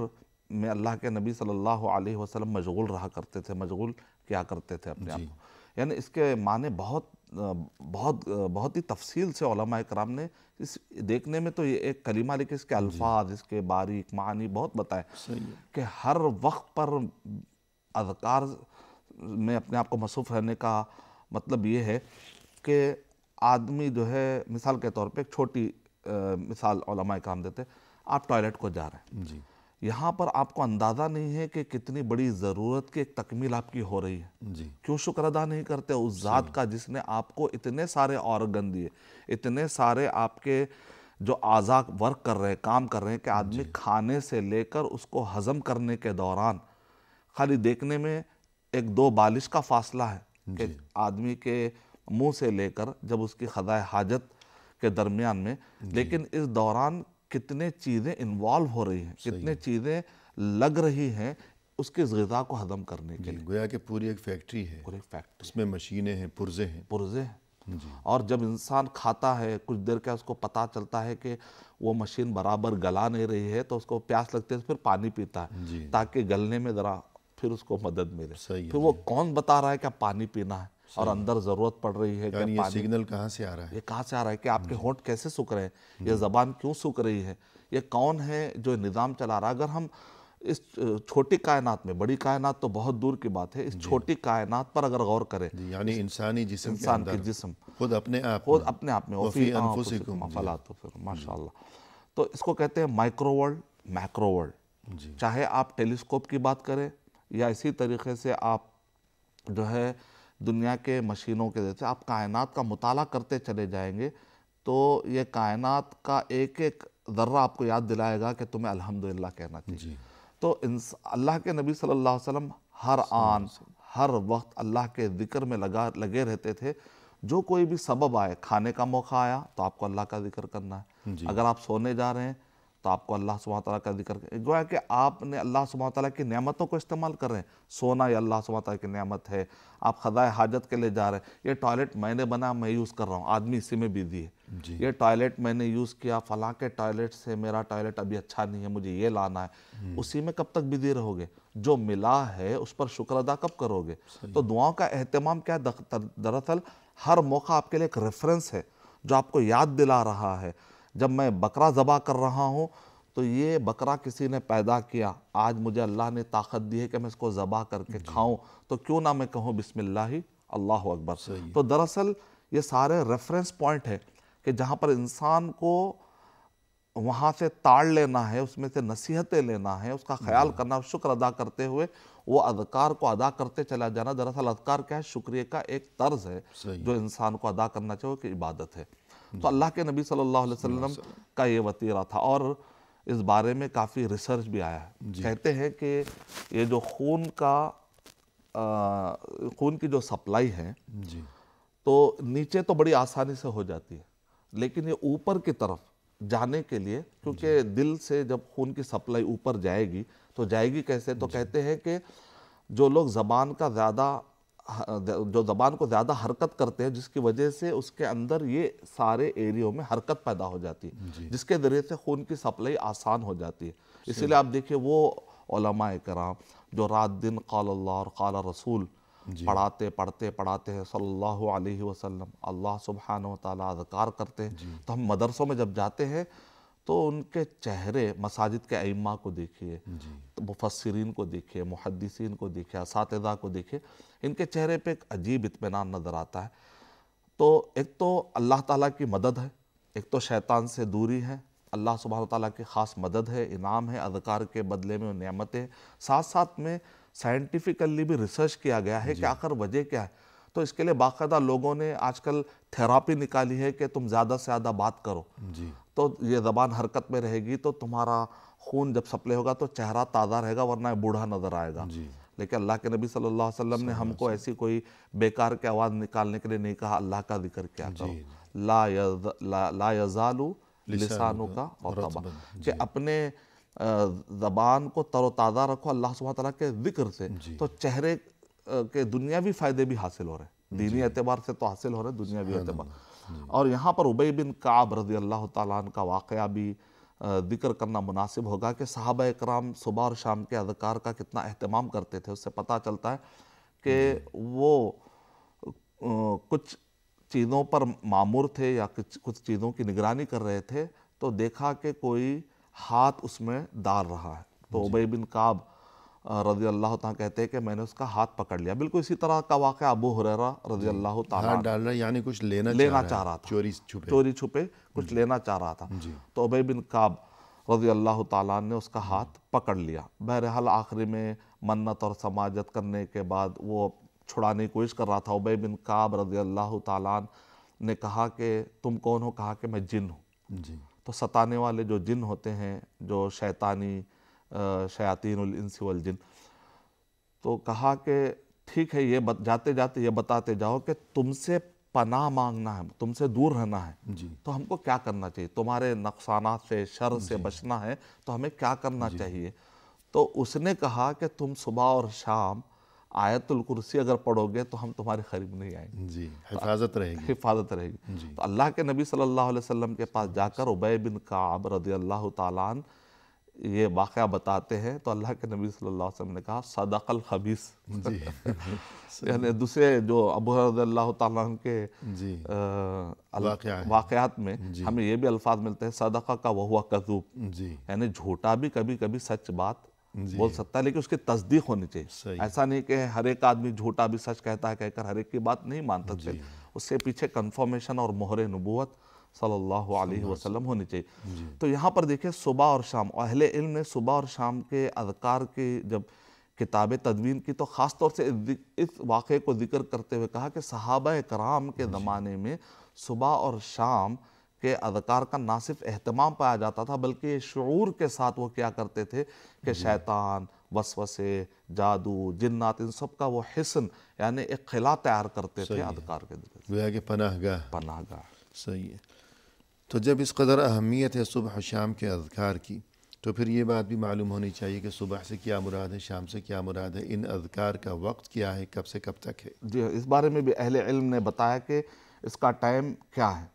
میں اللہ کے نبی صلی اللہ علیہ وسلم مشغول رہا کرتے تھے، مشغول کیا کرتے تھے اپنے آپ کو۔ یعنی اس کے معنی بہت ہی تفصیل سے علماء کرام نے اس دیکھنے میں تو یہ ایک کلمہ، لیکن اس کے الفاظ، اس کے باریک معنی بہت بتائے کہ ہر وقت پر اذکار میں اپنے آپ کو مصروف رہنے کا مطلب یہ ہے کہ آدمی جو ہے، مثال کے طور پہ ایک چھوٹی مثال علماء کرام دیتے، آپ ٹوائلٹ کو جا رہے ہیں، یہاں پر آپ کو اندازہ نہیں ہے کہ کتنی بڑی ضرورت کی ایک تکمیل آپ کی ہو رہی ہے، کیوں شکر ادا نہیں کرتے اس ذات کا جس نے آپ کو اتنے سارے آرگن دیے، اتنے سارے آپ کے جو اعضاء ورک کر رہے ہیں، کام کر رہے ہیں، کہ آدمی کھانے سے لے کر اس کو ہضم کرنے کے دوران خالی دیکھنے میں ایک دو بالش کا فاصلہ ہے کہ آدمی کے منہ سے لے کر جب اس کی قضاء حاجت کے درمیان میں، لیکن اس دوران کتنے چیزیں انوالو ہو رہی ہیں، کتنے چیزیں لگ رہی ہیں اس کے غذا کو ہضم کرنے کے لیے۔ گویا کہ پوری ایک فیکٹری ہے، اس میں مشینیں ہیں، پرزے ہیں۔ اور جب انسان کھاتا ہے کچھ دیر کا اس کو پتہ چلتا ہے کہ وہ مشین برابر گلا نہیں رہی ہے، تو اس کو پیاس لگتی ہے، پھر پانی پیتا ہے تاکہ گلنے میں ذرا پھر اس کو مدد ملے۔ پھر وہ کون بتا رہا ہے کہ پانی پینا ہے اور اندر ضرورت پڑ رہی ہے کہ یہ سگنل کہاں سے آ رہا ہے، یہ کہاں سے آ رہا ہے کہ آپ کے ہونٹ کیسے سوکھ رہے ہیں، یہ زبان کیوں سوکھ رہی ہے، یہ کون ہے جو نظام چلا رہا ہے۔ اگر ہم اس چھوٹی کائنات میں، بڑی کائنات تو بہت دور کی بات ہے، اس چھوٹی کائنات پر اگر غور کریں، یعنی انسانی جسم کے انسان کے اندر جسم خود اپنے آپ میں وفی انفسکم افلا تبصرون، ماشاءاللہ، تو اس کو کہتے ہیں مائکرو ورلڈ، میکرو ورلڈ۔ چاہے آپ ٹیلیسکوپ کی بات کریں یا اسی طریقے سے آپ جو ہے دنیا کے مشینوں کے جیسے آپ کائنات کا مطالعہ کرتے چلے جائیں گے تو یہ کائنات کا ایک ایک ذرہ آپ کو یاد دلائے گا کہ تمہیں الحمدللہ کہنا چاہیے۔ تو اللہ کے نبی صلی اللہ علیہ وسلم ہر آن ہر وقت اللہ کے ذکر میں لگے رہتے تھے۔ جو کوئی بھی سبب آئے، کھانے کا موقع آیا تو آپ کو اللہ کا ذکر کرنا ہے، اگر آپ سونے جا رہے ہیں تو آپ کو اللہ سبحانہ تعالیٰ کا ذکر گویا کہ آپ نے اللہ سبحانہ تعالیٰ کی نعمتوں کو استعمال کر رہے ہیں۔ سونا یہ اللہ سبحانہ تعالیٰ کی نعمت ہے، آپ قضاء حاجت کے لیے جا رہے ہیں، یہ ٹوائلٹ میں نے بنا، میں یوز کر رہا ہوں، آدمی اسی میں بیزی ہے، یہ ٹوائلٹ میں نے یوز کیا، فلاں کے ٹوائلٹ سے میرا ٹوائلٹ ابھی اچھا نہیں ہے، مجھے یہ لانا ہے، اسی میں کب تک بیزی رہو گے؟ جو ملا ہے اس پر شکر ادا کب کرو گے؟ تو دعاؤں کا اہتمام کیا ہے؟ دراصل ہر موقع آپ کے لیے ایک ریفرنس ہے جو آپ کو یاد دلا رہا ہے۔ جب میں بکرا ذبح کر رہا ہوں تو یہ بکرا کسی نے پیدا کیا، آج مجھے اللہ نے طاقت دی ہے کہ میں اس کو ذبح کر کے کھاؤں، تو کیوں نہ میں کہوں بسم اللہ اللہ اکبر۔ تو دراصل یہ سارے ریفرنس پوائنٹ ہے کہ جہاں پر انسان کو وہاں سے تاڑ لینا ہے، اس میں سے نصیحتیں لینا ہے، اس کا خیال کرنا، شکر ادا کرتے ہوئے وہ اذکار کو ادا کرتے چلا جانا۔ دراصل اذکار کیا ہے؟ شکریہ کا ایک طرز ہے جو انسان کو ادا کرنا چاہیے کہ عبادت ہے۔ تو اللہ کے نبی صلی اللہ علیہ وسلم کا یہ وطیرہ تھا، اور اس بارے میں کافی ریسرچ بھی آیا ہے۔ کہتے ہیں کہ یہ جو خون کی جو سپلائی ہے تو نیچے تو بڑی آسانی سے ہو جاتی ہے، لیکن یہ اوپر کی طرف جانے کے لیے، کیونکہ دل سے جب خون کی سپلائی اوپر جائے گی تو جائے گی کیسے؟ تو کہتے ہیں کہ جو لوگ زبان کو زیادہ حرکت کرتے ہیں، جس کی وجہ سے اس کے اندر یہ سارے ایریوں میں حرکت پیدا ہو جاتی ہے، جس کے ذریعے سے خون کی سپلائی آسان ہو جاتی ہے۔ اسی لیے آپ دیکھیے وہ علماء کرام جو رات دن قال اللہ اور قال رسول پڑھاتے ہیں صلی اللہ علیہ وسلم، اللہ سبحانہ وتعالیٰ اذکار کرتے ہیں، تو ہم مدرسوں میں جب جاتے ہیں تو ان کے چہرے، مساجد کے ائمہ کو دیکھیے، مفسرین کو دیکھیے، محدثین کو دیکھیے، اساتذہ کو دیکھیے، ان کے چہرے پہ ایک عجیب اطمینان نظر آتا ہے۔ تو ایک تو اللہ تعالیٰ کی مدد ہے، ایک تو شیطان سے دوری ہے، اللہ سبحانہ تعالیٰ کی خاص مدد ہے، انعام ہے، اذکار کے بدلے میں نعمتیں، ساتھ ساتھ میں سائنٹیفیکلی بھی ریسرچ کیا گیا ہے کہ آخر وجہ کیا ہے۔ تو اس کے لیے باقاعدہ لوگوں نے آج کل تھیراپی نکالی ہے کہ تم زیادہ سے زیادہ بات کرو، تو یہ زبان حرکت میں رہے گی تو تمہارا خون جب سپلے ہوگا تو چہرہ تازہ رہے گا، ورنہ بوڑھا نظر آئے گا۔ لیکن اللہ کے نبی صلی اللہ علیہ وسلم نے ہم کو ایسی کوئی بیکار کی آواز نکالنے کے لیے نہیں کہا اللہ کا ذکر کیا کرو، لا یزالو لسانوں کا رطبا، کہ اپنے زبان کو تر و تازہ رکھو اللہ سبحانہ تعالیٰ کے ذکر سے، تو چہرے کے دنیاوی فائدے بھی حاصل ہو رہے ہیں، دینی اعتبار سے تو حاصل ہو رہے ہیں، دنیاوی اعتبار. اور یہاں پر ابی بن کعب رضی اللہ تعالیٰ عنہ کا واقعہ بھی ذکر کرنا مناسب ہوگا کہ صحابہ اکرام صبح اور شام کے اذکار کا کتنا اہتمام کرتے تھے. اس سے پتہ چلتا ہے کہ وہ کچھ چیزوں پر مامور تھے یا کچھ چیزوں کی نگرانی کر رہے تھے، تو دیکھا کہ کوئی ہاتھ اس میں ڈال رہا ہے، تو ابی بن کعب رضی اللہ تعالیٰ کہتے ہیں کہ میں نے اس کا ہاتھ پکڑ لیا. بالکل اسی طرح کا واقعہ ابو ہریرہ رضی اللہ تعالیٰ ہاتھ ڈال رہا یعنی کچھ لینا چاہ رہا تھا، چوری چھپے کچھ لینا چاہ رہا تھا. تو ابی بن کعب رضی اللہ تعالیٰ نے اس کا ہاتھ پکڑ لیا. بہرحال آخری میں منت اور سماجت کرنے کے بعد وہ چھڑانے کی کوشش کر رہا تھا. ابی بن کعب رضی اللہ تعالیٰ نے کہا کہ تم کون ہو؟ کہا کہ میں جن ہوں. تو ستانے والے جو جن ہوتے ہیں، جو شیطانی شیاطین الانس والجن، تو کہا کہ ٹھیک ہے، یہ جاتے جاتے یہ بتاتے جاؤ کہ تم سے پناہ مانگنا ہے، تم سے دور رہنا ہے، تو ہم کو کیا کرنا چاہیے؟ تمہارے نقصانات سے، شر سے بچنا ہے تو ہمیں کیا کرنا چاہیے؟ تو اس نے کہا کہ تم صبح اور شام آیت الکرسی اگر پڑھو گے تو ہم تمہارے قریب نہیں آئیں گے، حفاظت رہے گی. تو اللہ کے نبی صلی اللہ علیہ وسلم کے پاس جا کر ابی بن کعب رضی اللہ تعالیٰ عنہ یہ واقعہ بتاتے ہیں، تو اللہ کے نبی صلی اللہ علیہ وسلم نے کہا صدق الخبیث. یعنی دوسرے جو ابو رضی اللہ تعالیٰ عنہ کے واقعات میں ہمیں یہ بھی الفاظ ملتے ہیں صدقہ کا وہو کذوب، یعنی جھوٹا بھی کبھی کبھی سچ بات بول سکتا ہے، لیکن اس کی تصدیق ہونی چاہیے. ایسا نہیں کہ ہر ایک آدمی جھوٹا بھی سچ کہتا ہے کہہ کر ہر ایک کی بات نہیں مان سکتے، اس سے پیچھے کنفرمیشن اور مہر نبوت صلی اللہ علیہ وسلم ہونی چاہیے. تو یہاں پر دیکھیں صبح اور شام، اہل علم نے صبح اور شام کے اذکار کی جب کتاب تدوین کی تو خاص طور سے اس واقعے کو ذکر کرتے ہوئے کہا کہ صحابہ کرام کے زمانے میں صبح اور شام کے اذکار کا نہ صرف اہتمام پایا جاتا تھا بلکہ شعور کے ساتھ وہ کیا کرتے تھے کہ شیطان، وسوسے، جادو، جنات، ان سب کا وہ حصن یعنی ایک خلا تیار کرتے تھے اذکار کے ذکر سے. گویا کہ پناہ گاہ. صحیح ہے. تو جب اس قدر اہمیت ہے صبح و شام کے اذکار کی، تو پھر یہ بات بھی معلوم ہونی چاہیے کہ صبح سے کیا مراد ہے، شام سے کیا مراد ہے، ان اذکار کا وقت کیا ہے، کب سے کب تک ہے. جی، اس بارے میں بھی اہل علم نے بتایا کہ اس کا ٹائم کیا ہے.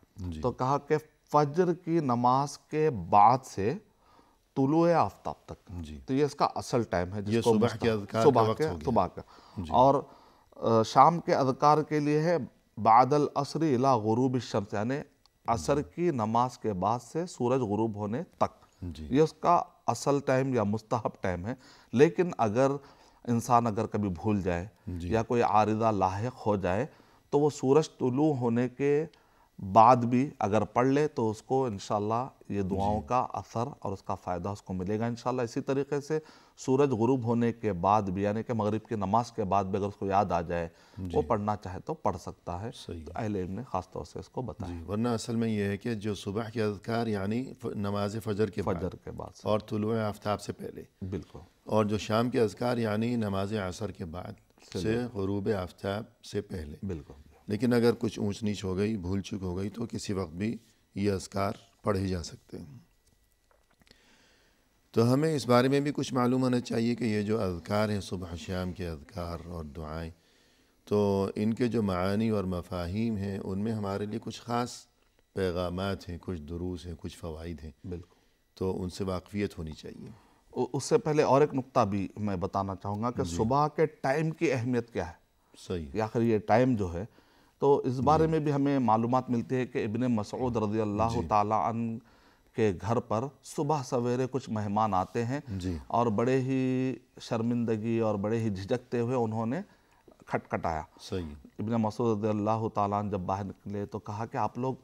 تو کہا کہ فجر کی نماز کے بعد سے طلوع آفتاب تک، تو یہ اس کا اصل ٹائم ہے، یہ صبح کے اذکار کا وقت ہو گیا. صبح کا. اور شام کے اذکار کے لیے ہے بعد العصر الی غروب الشمس، یعنی عصر کی نماز کے بعد سے سورج غروب ہونے تک. یہ اس کا اصل ٹائم یا مستحب ٹائم ہے. لیکن اگر انسان کبھی بھول جائے یا کوئی عارضہ لاحق ہو جائے تو وہ سورج طلوع ہونے کے بعد بھی اگر پڑھ لے تو اس کو انشاءاللہ یہ دعاؤں کا اثر اور اس کا فائدہ اس کو ملے گا انشاءاللہ. اسی طریقے سے سورج غروب ہونے کے بعد بھی یعنی کہ مغرب کی نماز کے بعد بھی اگر اس کو یاد آ جائے وہ پڑھنا چاہے تو پڑھ سکتا ہے. تو اہل علم نے خاص طور سے اس کو بتایا. ورنہ اصل میں یہ ہے کہ جو صبح کے اذکار یعنی نماز فجر کے بعد اور طلوع آفتاب سے پہلے، بالکل، اور جو شام کے اذکار یعنی نماز عصر کے بعد سے غروب آفتاب سے پہلے. بالکل. لیکن اگر کچھ اونچ نیچ ہو گئی، بھول چک ہو گئی تو کسی وقت بھی یہ اذکار پڑھے جا سکتے ہیں. تو ہمیں اس بارے میں بھی کچھ معلوم ہونا چاہیے کہ یہ جو اذکار ہیں صبح و شام کے اذکار اور دعائیں، تو ان کے جو معانی اور مفاہیم ہیں ان میں ہمارے لیے کچھ خاص پیغامات ہیں، کچھ دروس ہیں، کچھ فوائد ہیں. بالکل. تو ان سے واقفیت ہونی چاہیے. اس سے پہلے اور ایک نقطہ بھی میں بتانا چاہوں گا کہ صبح کے ٹائم کی اہمیت کیا ہے. صحیح. آخر یہ ٹائم جو ہے تو اس بارے میں بھی ہمیں معلومات ملتی ہے کہ ابن مسعود رضی اللہ تعالیٰ عنہ کے گھر پر صبح سویرے کچھ مہمان آتے ہیں اور بڑے ہی شرمندگی اور بڑے ہی جھجکتے ہوئے انہوں نے کھٹکھٹایا. صحیح. ابن مسعود رضی اللہ تعالیٰ عنہ جب باہر نکلے تو کہا کہ آپ لوگ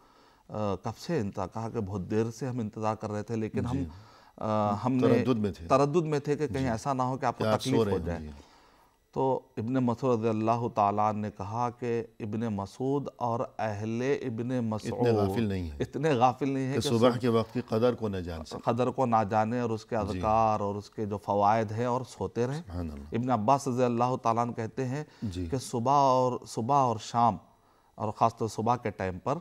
کب سے انتظار، کہا کہ بہت دیر سے ہم انتظار کر رہے تھے لیکن ہم نے تردد میں تھے کہ کہیں ایسا نہ ہو کہ آپ کو تکلیف ہو جائے. تو ابن مسعود رضی اللہ تعالیٰ عنہ نے کہا کہ ابن مسعود اور اہل ابن مسعود اتنے غافل نہیں ہیں کہ صبح کے وقت کی قدر کو نہ جانے اور اس کے اذکار اور اس کے جو فوائد ہیں اور سوتے رہیں. ابن عباس رضی اللہ تعالیٰ عنہ کہتے ہیں کہ صبح اور شام اور خاص طور صبح کے ٹائم پر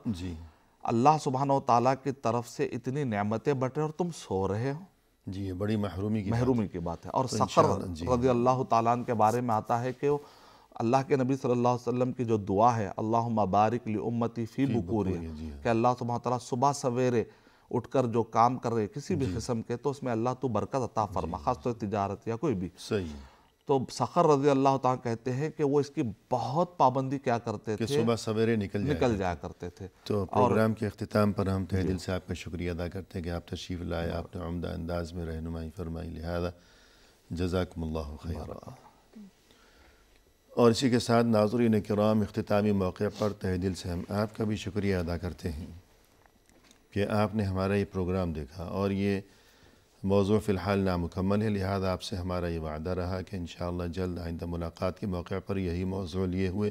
اللہ سبحانہ و تعالیٰ کی طرف سے اتنی نعمتیں بٹ رہے اور تم سو رہے ہو، جی یہ بڑی محرومی کی محرومی کی بات ہے۔ اور تو سخر انشاءاللہ جی رضی اللہ تعالیٰ عنہ کے بارے میں آتا ہے کہ وہ اللہ کے نبی صلی اللہ علیہ وسلم کی جو دعا ہے، اللہم بارک لامتی فی بکورہا، جی کہ اللہ سبحانہ تعالیٰ صبح سویرے اٹھ کر جو کام کر رہے کسی بھی قسم کے، تو اس میں اللہ تو برکت عطا فرما، خاص طور تجارت یا کوئی بھی۔ صحیح، تو سخر رضی اللہ تعالیٰ کہتے ہیں کہ وہ اس کی بہت پابندی کیا کرتے کہ تھے، صبح سویرے نکل جایا کرتے تھے۔ تو پروگرام کے اختتام پر ہم تہہ دل سے آپ کا شکریہ ادا کرتے ہیں کہ آپ تشریف لائے، آپ نے عمدہ انداز میں رہنمائی فرمائی، لہذا جزاکم اللہ خیر۔ اور اسی کے ساتھ ناظرین کرام، اختتامی موقع پر تہہ دل سے ہم آپ کا بھی شکریہ ادا کرتے ہیں کہ آپ نے ہمارا یہ پروگرام دیکھا، اور یہ موضوع فی الحال نامکمل ہے، لہذا آپ سے ہمارا یہ وعدہ رہا کہ انشاءاللہ جلد آئندہ ملاقات کے موقع پر یہی موضوع لیے ہوئے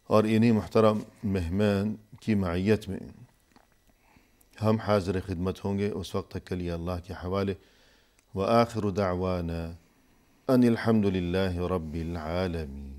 اور انہی محترم مہمان کی معیت میں ہم حاضر خدمت ہوں گے۔ اس وقت تک کے لیے اللہ کے حوالے، وآخر دعوانا ان الحمد للہ رب العالمین۔